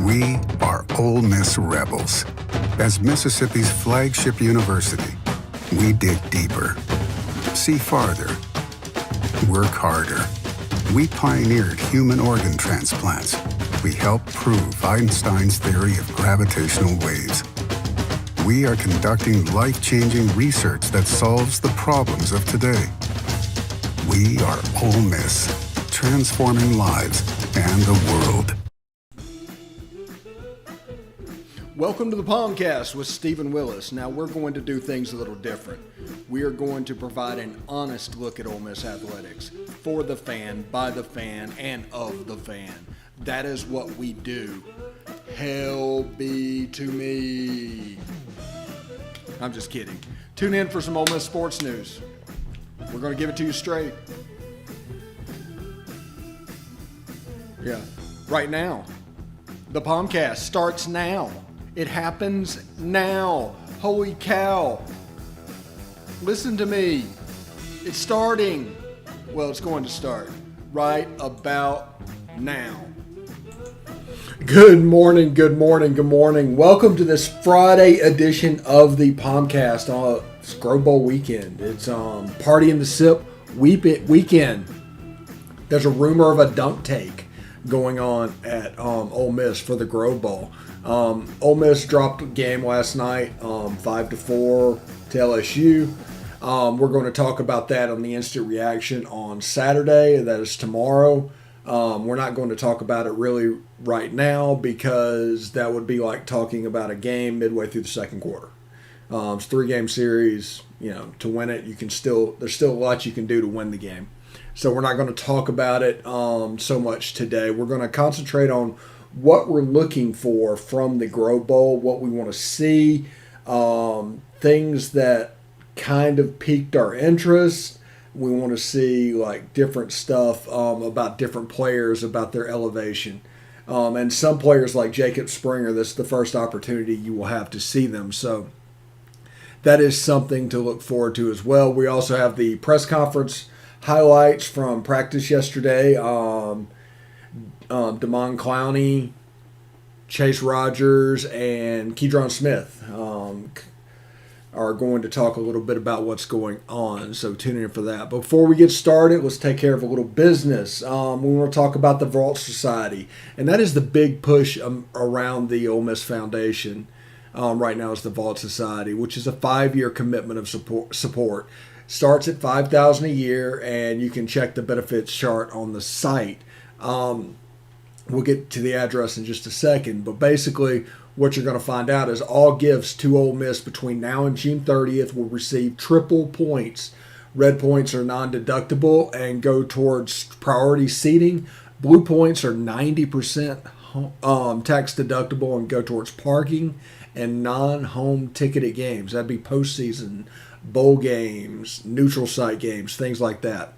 We are Ole Miss Rebels. As Mississippi's flagship university, we dig deeper, see farther, work harder. We pioneered human organ transplants. We helped prove Einstein's theory of gravitational waves. We are conducting life-changing research that solves the problems of today. We are Ole Miss, transforming lives and the world. Welcome to the POMcast with Stephen Willis. Now we're going to do things a little different. We are going to provide an honest look at Ole Miss athletics for the fan, by the fan, and of the fan. That is what we do. Hell be to me. I'm just kidding. Tune in for some Ole Miss sports news. We're going to give it to you straight. Yeah, right now. The POMcast starts now. It happens now. Holy cow. Listen to me. It's starting. Well, it's going to start right about now. Good morning, good morning, good morning. Welcome to this Friday edition of the POMcast. It's Grove Bowl weekend. It's Party in the Sip weekend. There's a rumor of a dunk take going on at Ole Miss for the Grove Bowl. Ole Miss dropped a game last night, 5-4 to LSU. We're going to talk about that on the Instant Reaction on Saturday. That is tomorrow. We're not going to talk about it really right now because that would be like talking about a game midway through the second quarter. It's a 3-game series. You know, to win it, there's still a lot you can do to win the game. So we're not going to talk about it so much today. We're going to concentrate on what we're looking for from the Grove Bowl, what we want to see, things that kind of piqued our interest. We want to see like different stuff about different players, about their elevation. And some players like Jacob Springer, this is the first opportunity you will have to see them. So that is something to look forward to as well. We also have the press conference highlights from practice yesterday. Demon Clowney, Chase Rogers, and Keidron Smith are going to talk a little bit about what's going on, so tune in for that. Before we get started, let's take care of a little business. We want to talk about the Vault Society, and that is the big push around the Ole Miss Foundation right now is the Vault Society, which is a 5-year commitment of support. Starts at $5,000 a year, and you can check the benefits chart on the site. We'll get to the address in just a second, but basically what you're going to find out is all gifts to Ole Miss between now and June 30th will receive triple points. Red points are non-deductible and go towards priority seating. Blue points are 90% tax deductible and go towards parking and non-home ticketed games. That'd be postseason, bowl games, neutral site games, things like that.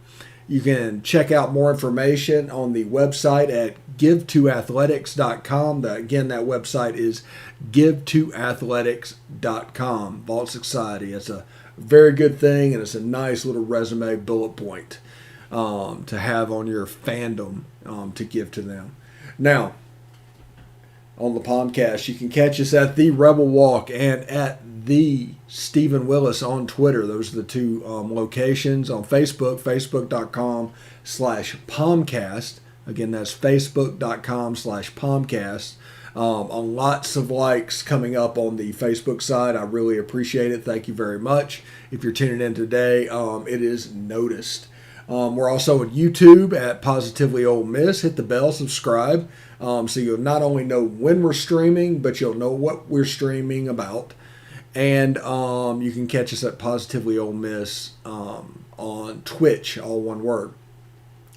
You can check out more information on the website at give2athletics.com. Again, that website is give2athletics.com. Vault Society. It's a very good thing, and it's a nice little resume bullet point to have on your fandom to give to them. Now, on the POMcast, you can catch us at the Rebel Walk and at the Stephen Willis on Twitter. Those are the two locations. On Facebook, facebook.com/POMcast. Again, that's facebook.com/POMcast. Lots of likes coming up on the Facebook side. I really appreciate it. Thank you very much. If you're tuning in today, it is noticed. We're also on YouTube at Positively Ole Miss. Hit the bell, subscribe, so you'll not only know when we're streaming, but you'll know what we're streaming about. And you can catch us at Positively Ole Miss on Twitch, all one word.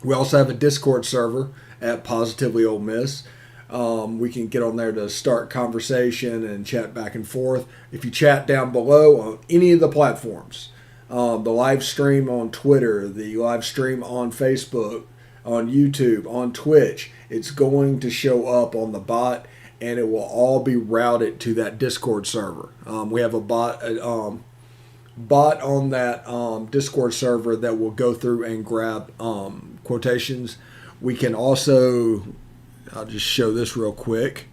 We also have a Discord server at Positively Ole Miss. We can get on there to start conversation and chat back and forth. If you chat down below on any of the platforms, the live stream on Twitter, the live stream on Facebook, on YouTube, on Twitch, it's going to show up on the bot, and it will all be routed to that Discord server. We have a bot on that Discord server that will go through and grab quotations. We can also, I'll just show this real quick.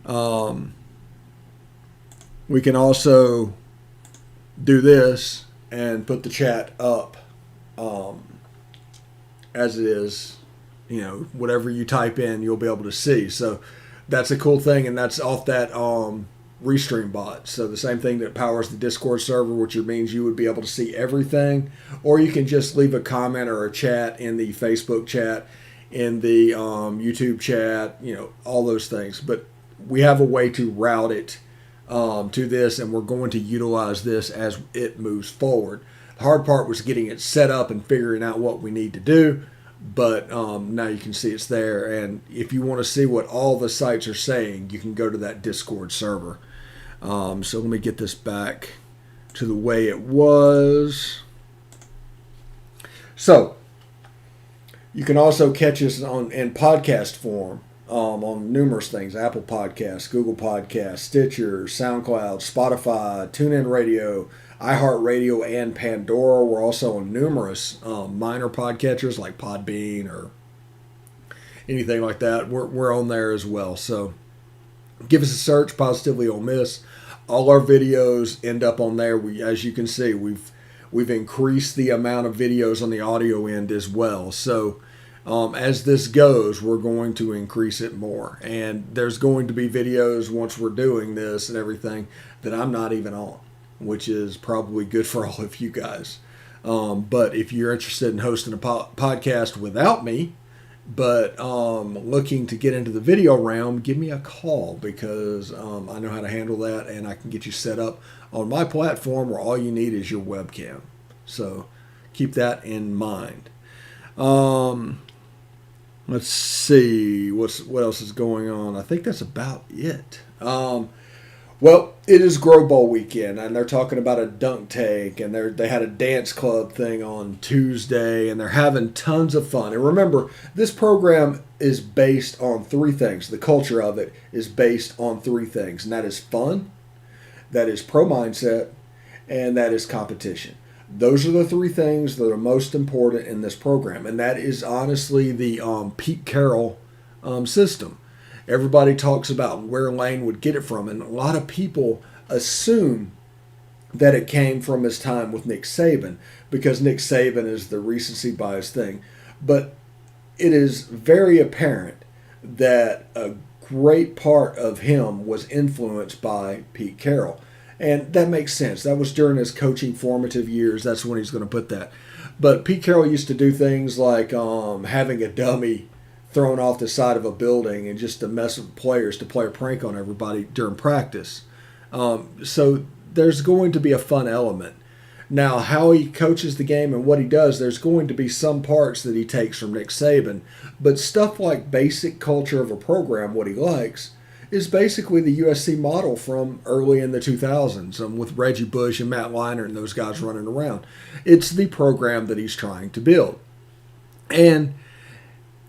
We can also do this and put the chat up as it is. You know, whatever you type in, you'll be able to see. So that's a cool thing, and that's off that Restream bot. So the same thing that powers the Discord server, which means you would be able to see everything. Or you can just leave a comment or a chat in the Facebook chat, in the YouTube chat, you know, all those things. But we have a way to route it to this, and we're going to utilize this as it moves forward. The hard part was getting it set up and figuring out what we need to do. But now you can see it's there. And if you want to see what all the sites are saying, you can go to that Discord server. So let me get this back to the way it was. So you can also catch us in podcast form on numerous things: Apple Podcasts, Google Podcasts, Stitcher, SoundCloud, Spotify, TuneIn Radio, iHeartRadio, and Pandora. We're also on numerous minor podcatchers like Podbean or anything like that. We're on there as well. So give us a search, Positively Ole Miss. All our videos end up on there. As you can see, we've increased the amount of videos on the audio end as well. So as this goes, we're going to increase it more. And there's going to be videos once we're doing this and everything that I'm not even on, which is probably good for all of you guys. But if you're interested in hosting a podcast without me, but looking to get into the video realm, give me a call, because I know how to handle that, and I can get you set up on my platform where all you need is your webcam. So keep that in mind. Let's see what else is going on. I think that's about it. Well, it is Grow Bowl weekend, and they're talking about a dunk tank, and they had a dance club thing on Tuesday, and they're having tons of fun. And remember, this program is based on three things. The culture of it is based on three things, and that is fun, that is pro mindset, and that is competition. Those are the three things that are most important in this program, and that is honestly the Pete Carroll system. Everybody talks about where Lane would get it from, and a lot of people assume that it came from his time with Nick Saban, because Nick Saban is the recency bias thing. But it is very apparent that a great part of him was influenced by Pete Carroll. And that makes sense. That was during his coaching formative years. That's when he's going to put that. But Pete Carroll used to do things like having a dummy thrown off the side of a building, and just to mess with players, to play a prank on everybody during practice. So there's going to be a fun element. Now, how he coaches the game and what he does, there's going to be some parts that he takes from Nick Saban. But stuff like basic culture of a program, what he likes, is basically the USC model from early in the 2000s with Reggie Bush and Matt Leinart and those guys running around. It's the program that he's trying to build. And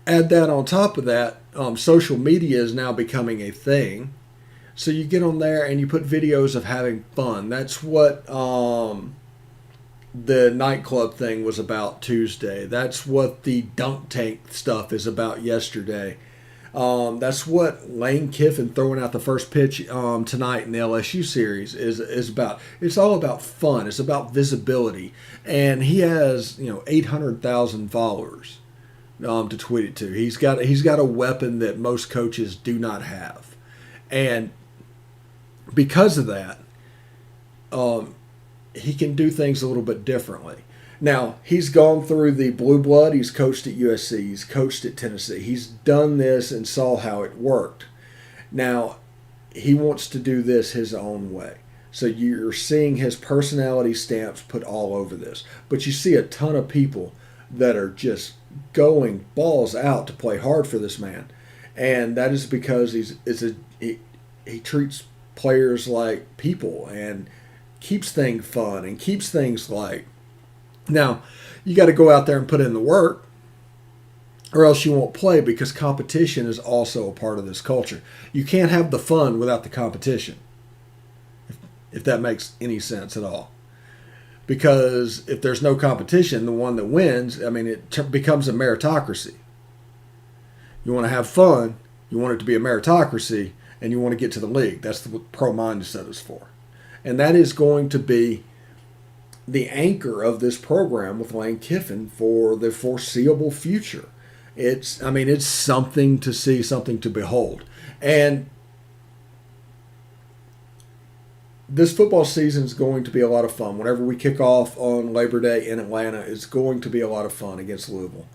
add that on top of that, social media is now becoming a thing. So you get on there and you put videos of having fun. That's what the nightclub thing was about Tuesday. That's what the dunk tank stuff is about yesterday. That's what Lane Kiffin throwing out the first pitch tonight in the LSU series is about. It's all about fun. It's about visibility. And he has 800,000 followers to tweet it to. He's got a weapon that most coaches do not have, and because of that, he can do things a little bit differently. Now, he's gone through the blue blood. He's coached at USC. He's coached at Tennessee. He's done this and saw how it worked. Now, he wants to do this his own way. So you're seeing his personality stamps put all over this. But you see a ton of people that are just going balls out to play hard for this man. And that is because he treats players like people and keeps things fun and keeps things light. Now, you got to go out there and put in the work, or else you won't play, because competition is also a part of this culture. You can't have the fun without the competition, if that makes any sense at all. Because if there's no competition, the one that wins, it becomes a meritocracy. You want to have fun, you want it to be a meritocracy, and you want to get to the league. That's what pro mindset is for. And that is going to be the anchor of this program with Lane Kiffin for the foreseeable future. It's something to see, something to behold. And this football season is going to be a lot of fun. Whenever we kick off on Labor Day in Atlanta, it's going to be a lot of fun against Louisville.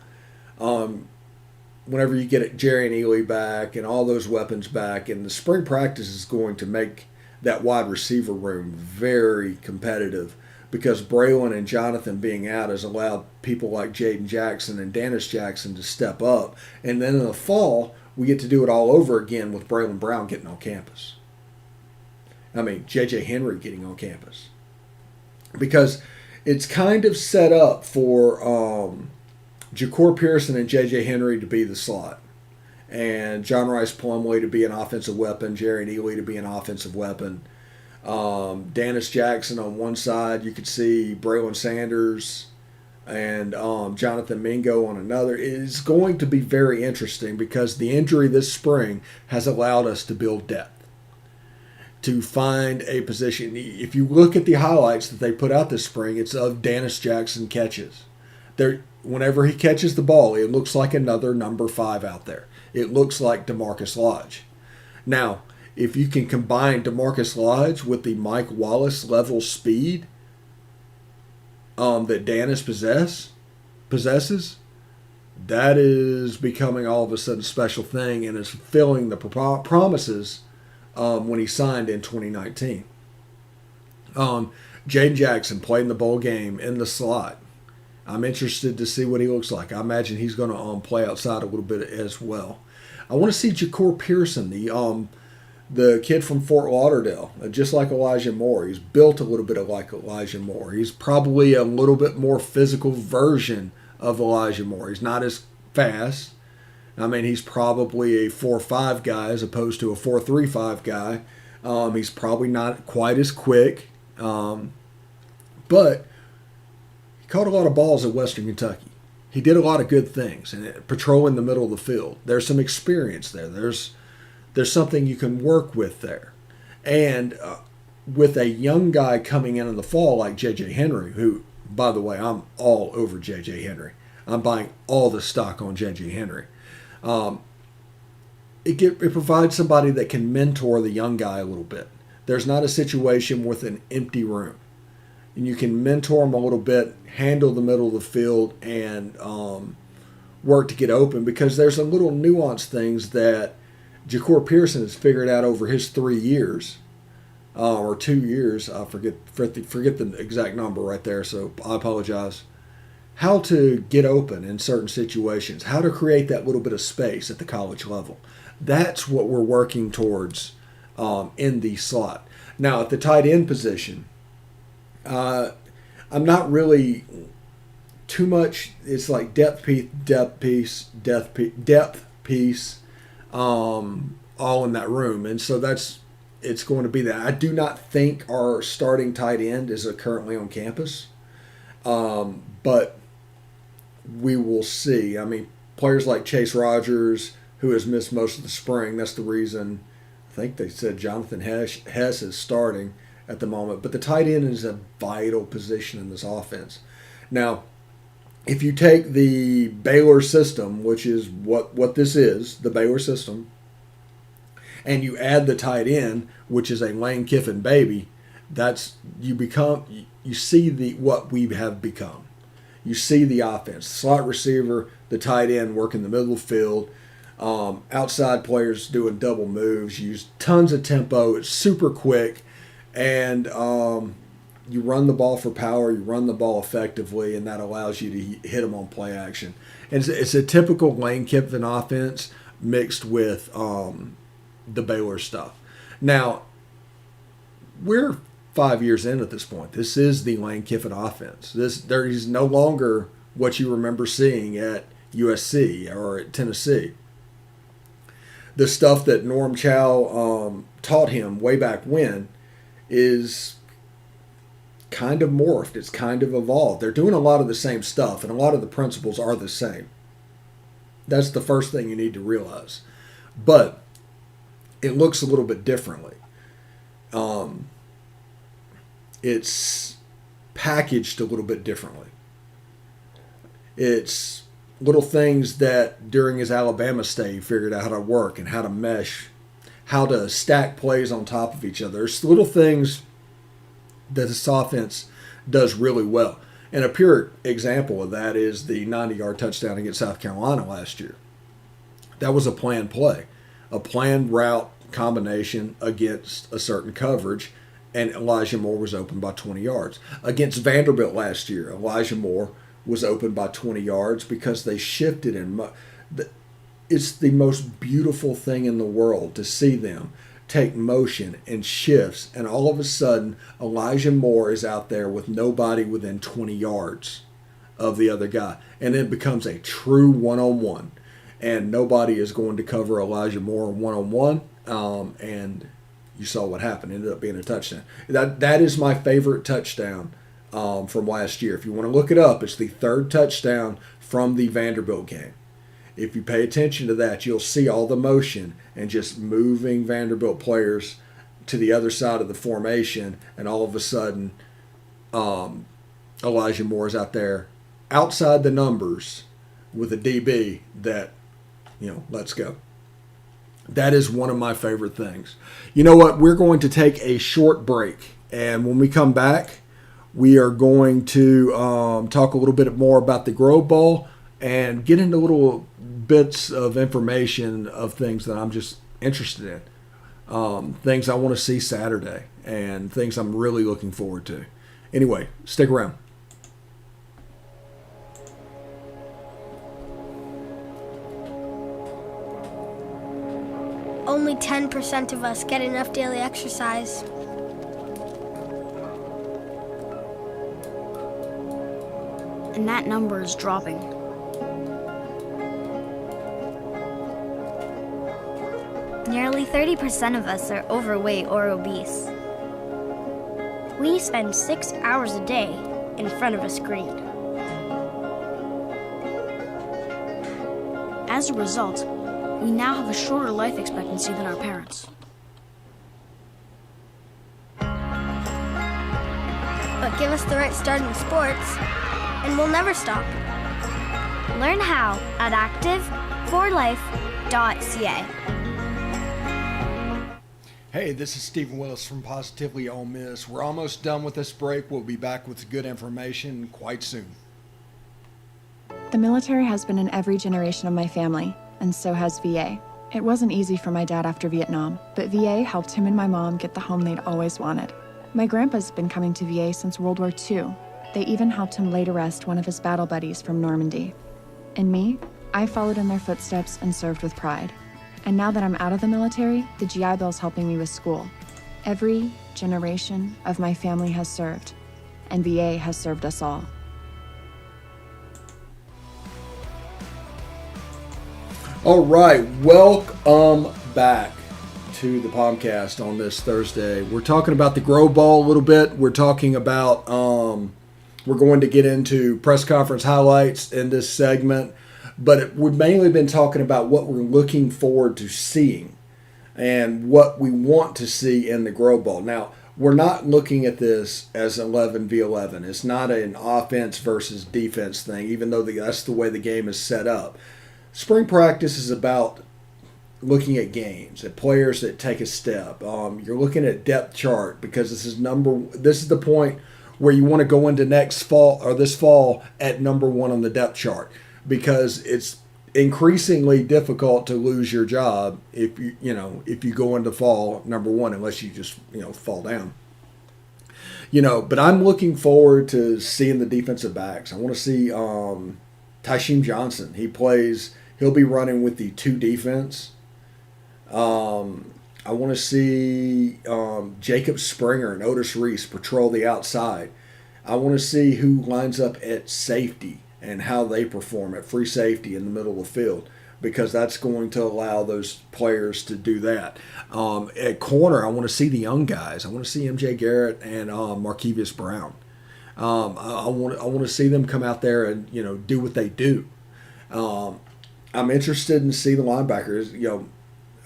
Whenever you get Jerry and Ely back and all those weapons back, and the spring practice is going to make that wide receiver room very competitive, because Braylon and Jonathan being out has allowed people like Jaden Jackson and Dennis Jackson to step up. And then in the fall, we get to do it all over again with Braylon Brown getting on campus. J.J. Henry getting on campus. Because it's kind of set up for Ja'Cour Pearson and J.J. Henry to be the slot. And John Rice Plumlee to be an offensive weapon, Jerry and Ely to be an offensive weapon. Dennis Jackson on one side, you could see Braylon Sanders and Jonathan Mingo on another. It is going to be very interesting because the injury this spring has allowed us to build depth, to find a position. If you look at the highlights that they put out this spring, it's of Dennis Jackson catches. Whenever he catches the ball, it looks like another number 5 out there. It looks like DeMarcus Lodge. Now, if you can combine DeMarcus Lodge with the Mike Wallace level speed that Dennis possesses, that is becoming all of a sudden a special thing and is fulfilling the promises when he signed in 2019. Jaden Jackson played in the bowl game in the slot. I'm interested to see what he looks like. I imagine he's going to play outside a little bit as well. I want to see Ja'Cour Pearson, the kid from Fort Lauderdale, just like Elijah Moore. He's built a little bit like Elijah Moore. He's probably a little bit more physical version of Elijah Moore. He's not as fast. He's probably a 4.5 guy as opposed to a 4.35 guy. He's probably not quite as quick. But he caught a lot of balls at Western Kentucky. He did a lot of good things, and patrolling the middle of the field. There's some experience there. There's something you can work with there. And with a young guy coming in the fall like J.J. Henry, who, by the way, I'm all over J.J. Henry. I'm buying all the stock on J.J. Henry. It provides somebody that can mentor the young guy a little bit. There's not a situation with an empty room. And you can mentor him a little bit, handle the middle of the field, and work to get open, because there's some little nuanced things that Ja'Cour Pearson has figured out over his 3 years, or 2 years. I forget the exact number right there, so I apologize. How to get open in certain situations, how to create that little bit of space at the college level. That's what we're working towards in the slot. Now, at the tight end position, I'm not really too much. It's like depth piece, all in that room. And so it's going to be that. I do not think our starting tight end is currently on campus. But we will see. Players like Chase Rogers, who has missed most of the spring, that's the reason I think they said Jonathan Hess is starting at the moment. But the tight end is a vital position in this offense. Now, if you take the Baylor system, which is what this is, the Baylor system, and you add the tight end, which is a Lane Kiffin baby, you see what we have become. You see the offense, slot receiver, the tight end working the middle of the field, outside players doing double moves, use tons of tempo, it's super quick, and you run the ball for power, you run the ball effectively, and that allows you to hit them on play action. And it's a typical Lane Kiffin offense mixed with the Baylor stuff. Now, we're 5 years in at this point. This is the Lane Kiffin offense. There is no longer what you remember seeing at USC or at Tennessee. The stuff that Norm Chow taught him way back when is kind of morphed. It's kind of evolved. They're doing a lot of the same stuff, and a lot of the principles are the same. That's the first thing you need to realize. But it looks a little bit differently. It's packaged a little bit differently. It's little things that during his Alabama stay he figured out how to work and how to mesh, how to stack plays on top of each other. There's little things that this offense does really well. And a pure example of that is the 90-yard touchdown against South Carolina last year. That was a planned play, a planned route combination against a certain coverage, and Elijah Moore was open by 20 yards. Against Vanderbilt last year, Elijah Moore was open by 20 yards because they shifted. It's the most beautiful thing in the world to see them take motion and shifts, and all of a sudden Elijah Moore is out there with nobody within 20 yards of the other guy, and it becomes a true one-on-one, and nobody is going to cover Elijah Moore one-on-one, and you saw what happened. It ended up being a touchdown. That is my favorite touchdown from last year. If you want to look it up, it's the third touchdown from the Vanderbilt game. If you pay attention to that, you'll see all the motion and just moving Vanderbilt players to the other side of the formation, and all of a sudden Elijah Moore is out there outside the numbers with a DB that, let's go. That is one of my favorite things. You know what? We're going to take a short break, and when we come back, we are going to talk a little bit more about the Grove Bowl and get into little bits of information of things that I'm just interested in, things I want to see Saturday, and things I'm really looking forward to. Anyway, stick around. Only 10% of us get enough daily exercise. And that number is dropping. Nearly 30% of us are overweight or obese. We spend 6 hours a day in front of a screen. As a result, we now have a shorter life expectancy than our parents. But give us the right start in sports, and we'll never stop. Learn how at active4life.ca. Hey, this is Stephen Willis from Positively Ole Miss. We're almost done with this break. We'll be back with good information quite soon. The military has been in every generation of my family, and so has VA. It wasn't easy for my dad after Vietnam, but VA helped him and my mom get the home they'd always wanted. My grandpa's been coming to VA since World War II. They even helped him lay to rest one of his battle buddies from Normandy. And me, I followed in their footsteps and served with pride. And now that I'm out of the military, the GI Bill's helping me with school. Every generation of my family has served, and VA has served us all. All right, welcome back to the POMcast on this Thursday. We're talking about the Grove Bowl a little bit. We're talking about, we're going to get into press conference highlights in this segment, but we've mainly been talking about what we're looking forward to seeing and what we want to see in the Grove Bowl. Now, we're not looking at this as 11v11. It's not an offense versus defense thing, even though that's the way the game is set up. Spring practice is about looking at games, at players that take a step. You're looking at depth chart because this is the point where you want to go into next fall or this fall at number one on the depth chart, because it's increasingly difficult to lose your job if you go into fall number one, unless you just fall down. But I'm looking forward to seeing the defensive backs. I want to see Tysheem Johnson. He'll be running with the 2 defense. I want to see Jacob Springer and Otis Reese patrol the outside. I want to see who lines up at safety and how they perform at free safety in the middle of the field, because that's going to allow those players to do that. At corner, I want to see the young guys. I want to see MJ Garrett and Markevious Brown. I want to see them come out there and do what they do. I'm interested in seeing the linebackers.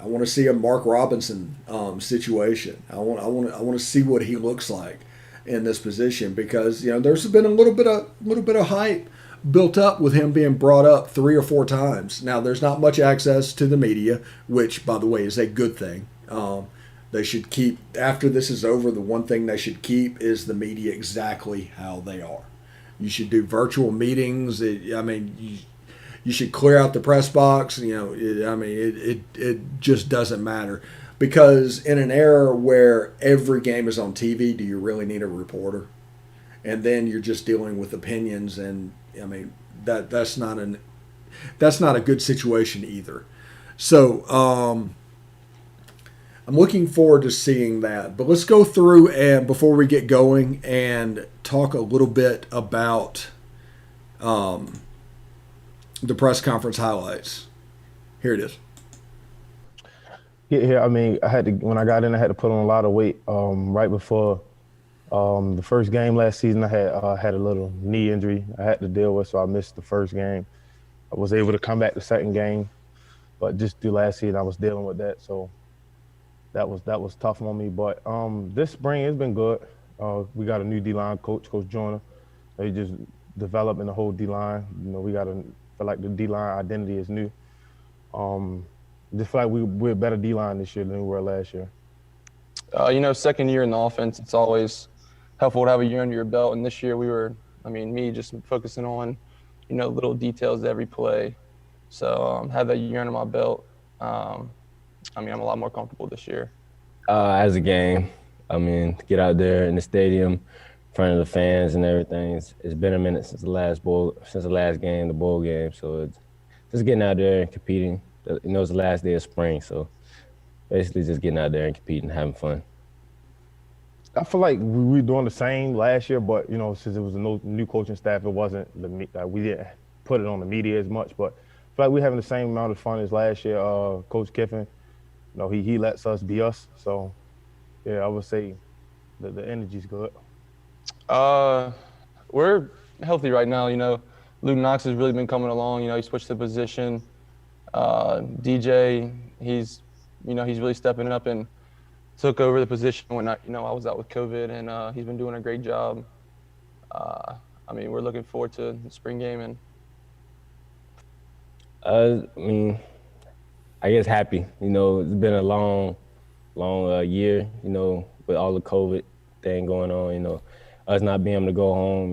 I want to see a Mark Robinson situation. I want to see what he looks like in this position, because there's been a little bit of hype built up with him being brought up 3 or 4 times. Now there's not much access to the media, which by the way is a good thing. They should keep, after this is over, the one thing they should keep is the media exactly how they are. You should do virtual meetings. You should clear out the press box. It just doesn't matter, because in an era where every game is on TV, do you really need a reporter? And then you're just dealing with opinions, and that's not a good situation either. So I'm looking forward to seeing that. But let's go through, and before we get going, and talk a little bit about the press conference highlights. Here it is. Yeah. When I got in, I had to put on a lot of weight. Right before the first game last season, I had a little knee injury I had to deal with, so I missed the first game. I was able to come back the second game, but just through last season, I was dealing with that, so that was tough on me. But this spring it's been good. We got a new D-line coach, Coach Joyner. He just developing the whole D-line. We got to feel like the D-line identity is new. Just feel like we're a better D-line this year than we were last year. Second year in the offense, it's always helpful to have a year under your belt. And this year me just focusing on, little details of every play. So have that year under my belt. I'm a lot more comfortable this year. As a game, get out there in the stadium, in front of the fans and everything. It's been a minute since the last game, the bowl game. So it's just getting out there and competing. It's the last day of spring, so basically just getting out there and competing, having fun. I feel like we were doing the same last year, but since it was a new coaching staff, it wasn't we didn't put it on the media as much. But I feel like we're having the same amount of fun as last year. Coach Kiffin, he lets us be us. So yeah, I would say the energy's good. We're healthy right now. Luke Knox has really been coming along. He switched the position. DJ, he's really stepping up and took over the position when I was out with COVID, and he's been doing a great job. We're looking forward to the spring game, and I guess happy. It's been a long year. With all the COVID thing going on. Us not being able to go home.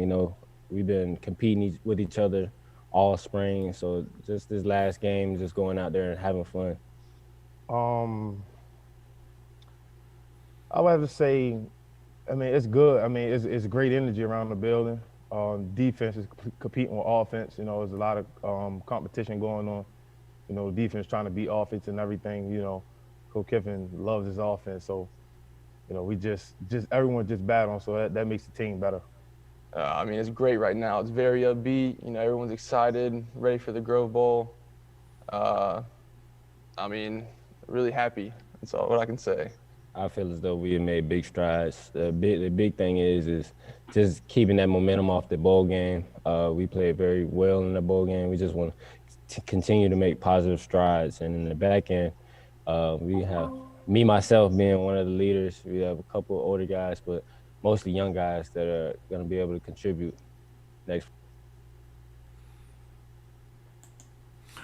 We've been competing with each other all spring, so just this last game, just going out there and having fun. I would have to say, it's good. It's great energy around the building. Defense is competing with offense. There's a lot of competition going on. Defense trying to beat offense and everything. Coach Kiffin loves his offense, so we just everyone just battling, so that makes the team better. It's great right now. It's very upbeat. Everyone's excited, ready for the Grove Bowl. Really happy. That's all what I can say. I feel as though we have made big strides. The big thing is just keeping that momentum off the bowl game. We played very well in the bowl game. We just want to continue to make positive strides. And in the back end, we have me, myself, being one of the leaders. We have a couple of older guys, but mostly young guys that are going to be able to contribute next.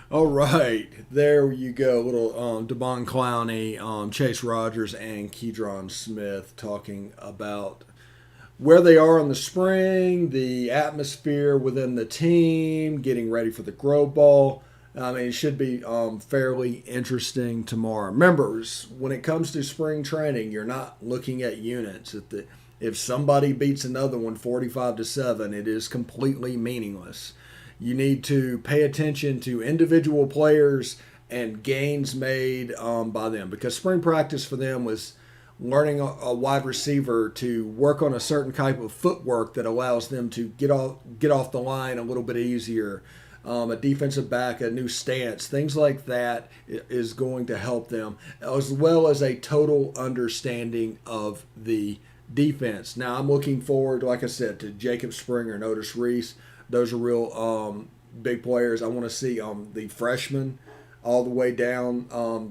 All right, there you go. Little Demon Clowney, Chase Rogers, and Keidron Smith talking about where they are in the spring, the atmosphere within the team, getting ready for the Grove Bowl. It should be fairly interesting tomorrow. Remember, when it comes to spring training, you're not looking at units. If somebody beats another one 45-7, it is completely meaningless. You need to pay attention to individual players and gains made by them, because spring practice for them was learning a wide receiver to work on a certain type of footwork that allows them to get off the line a little bit easier. A defensive back, a new stance, things like that is going to help them, as well as a total understanding of the defense. Now, I'm looking forward, like I said, to Jacob Springer and Otis Reese. Those are real big players. I want to see the freshmen all the way down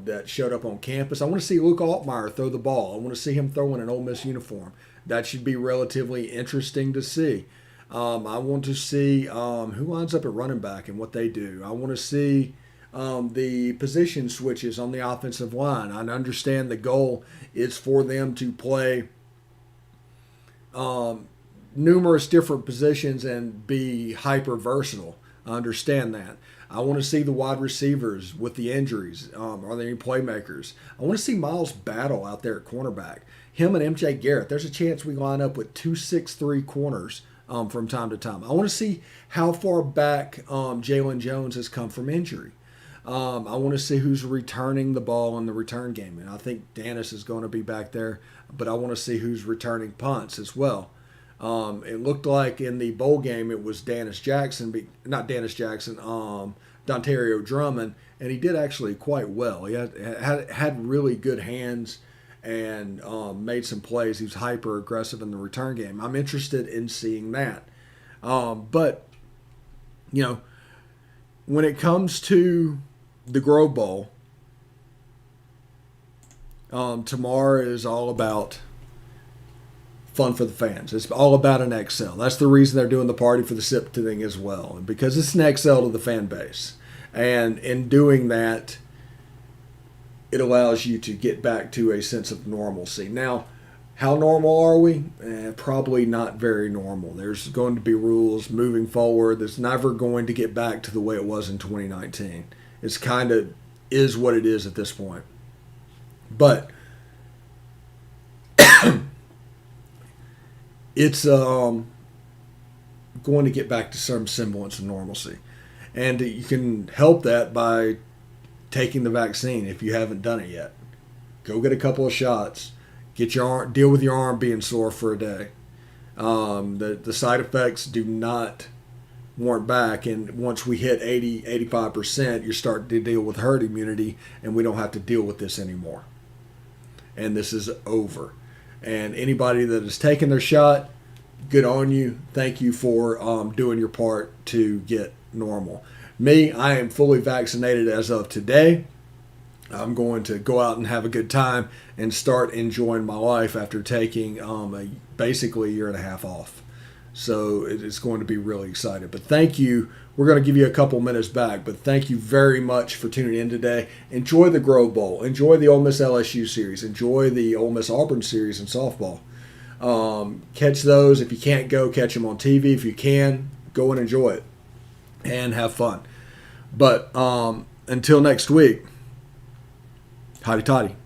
that showed up on campus. I want to see Luke Altmaier throw the ball. I want to see him throw in an Ole Miss uniform. That should be relatively interesting to see. I want to see who lines up at running back and what they do. I want to see the position switches on the offensive line. I understand the goal is for them to play numerous different positions and be hyper versatile. I understand that. I want to see the wide receivers with the injuries. Are there any playmakers? I want to see Miles Battle out there at cornerback. Him and MJ Garrett. There's a chance we line up with 2-6-3 corners from time to time. I want to see how far back Jalen Jones has come from injury. I want to see who's returning the ball in the return game. And I think Dennis is going to be back there, but I want to see who's returning punts as well. It looked like in the bowl game it was Dontario Drummond, and he did actually quite well. He had really good hands and made some plays. He was hyper aggressive in the return game. I'm interested in seeing that. But, you know, when it comes to the Grove Bowl, tomorrow is all about fun for the fans. It's all about an XL. That's the reason they're doing the party for the SIP thing as well, because it's an XL to the fan base. And in doing that, it allows you to get back to a sense of normalcy. Now, how normal are we? Probably not very normal. There's going to be rules moving forward. There's never going to get back to the way it was in 2019. It's kind of is what it is at this point. But it's going to get back to some semblance of normalcy. And you can help that by taking the vaccine if you haven't done it yet. Go get a couple of shots. Get your arm, deal with your arm being sore for a day. The side effects do not warrant back. And once we hit 85%, you start to deal with herd immunity, and we don't have to deal with this anymore. And this is over. And anybody that has taken their shot, good on you. Thank you for doing your part to get normal. Me, I am fully vaccinated as of today. I'm going to go out and have a good time and start enjoying my life after taking basically a year and a half off. So it's going to be really exciting. But thank you. We're going to give you a couple minutes back, but thank you very much for tuning in today. Enjoy the Grove Bowl. Enjoy the Ole Miss LSU series. Enjoy the Ole Miss Auburn series in softball. Catch those. If you can't go, catch them on TV. If you can, go and enjoy it and have fun. But until next week, hotty toddy.